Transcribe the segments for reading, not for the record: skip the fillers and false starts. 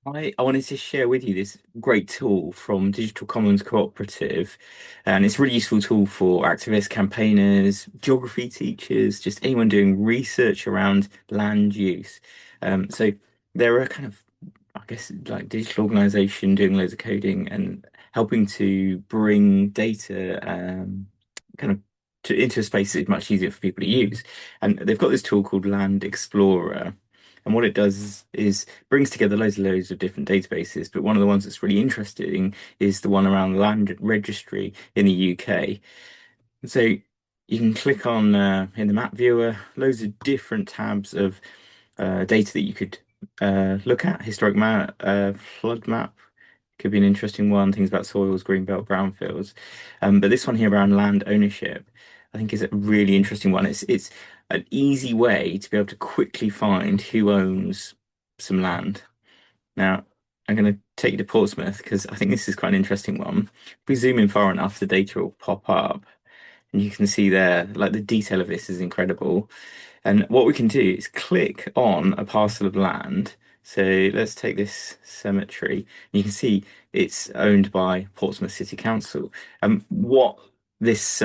I wanted to share with you this great tool from Digital Commons Cooperative, and it's a really useful tool for activists, campaigners, geography teachers, just anyone doing research around land use. So they're a kind of, I guess, like digital organization doing loads of coding and helping to bring data kind of into a space that's much easier for people to use. And they've got this tool called Land Explorer. And what it does is brings together loads of different databases, but one of the ones that's really interesting is the one around the land registry in the UK. So you can click on in the map viewer, loads of different tabs of data that you could look at. Historic map, flood map could be an interesting one. Things about soils, greenbelt, brownfields. But this one here around land ownership, I think is a really interesting one. It's an easy way to be able to quickly find who owns some land. Now, I'm going to take you to Portsmouth because I think this is quite an interesting one. If we zoom in far enough, the data will pop up. And you can see there, like the detail of this is incredible. And what we can do is click on a parcel of land. So let's take this cemetery. You can see it's owned by Portsmouth City Council. And what this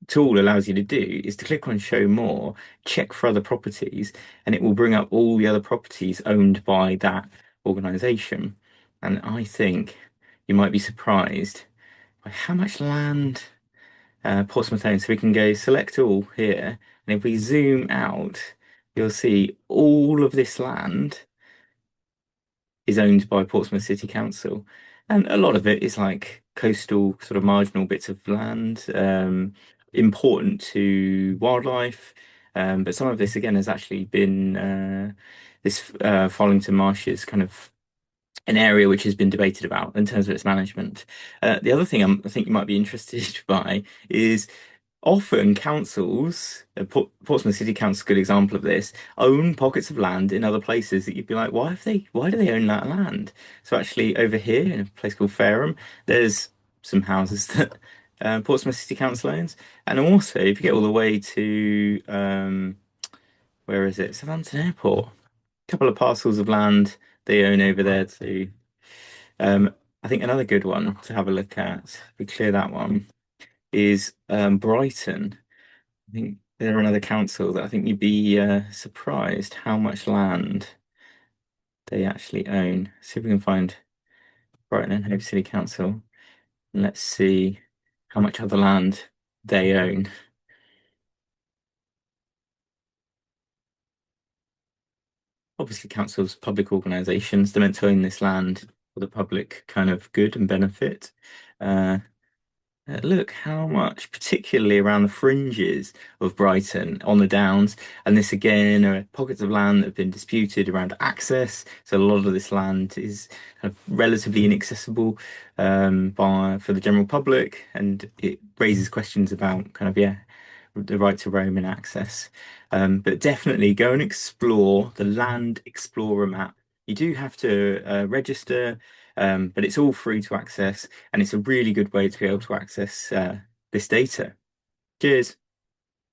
tool allows you to do is to click on Show More, check for other properties, and it will bring up all the other properties owned by that organization. And I think you might be surprised by how much land Portsmouth owns. So we can go select all here, and if we zoom out, you'll see all of this land is owned by Portsmouth City Council, and a lot of it is like coastal sort of marginal bits of land, important to wildlife. But some of this again has actually been this Farlington Marshes kind of an area which has been debated about in terms of its management. The other thing I think you might be interested by is often councils, Portsmouth City Council, is a good example of this, own pockets of land in other places that you'd be like, why do they own that land? So actually over here in a place called Fareham, there's some houses that Portsmouth City Council owns. And also if you get all the way to, where is it? Southampton Airport, a couple of parcels of land they own over there too. I think another good one to have a look at, if we clear that one, is Brighton. I think they're another council that I think you'd be surprised how much land they actually own. See if we can find Brighton and Hove City Council. And let's see how much other land they own. Obviously, councils, public organisations, they're meant to own this land for the public kind of good and benefit. Uh, Look how much, particularly around the fringes of Brighton on the Downs, and this again are pockets of land that have been disputed around access. So a lot of this land is kind of relatively inaccessible by for the general public, and it raises questions about kind of the right to roam and access. But definitely go and explore the Land Explorer map. You do have to register. But it's all free to access, and it's a really good way to be able to access this data. Cheers.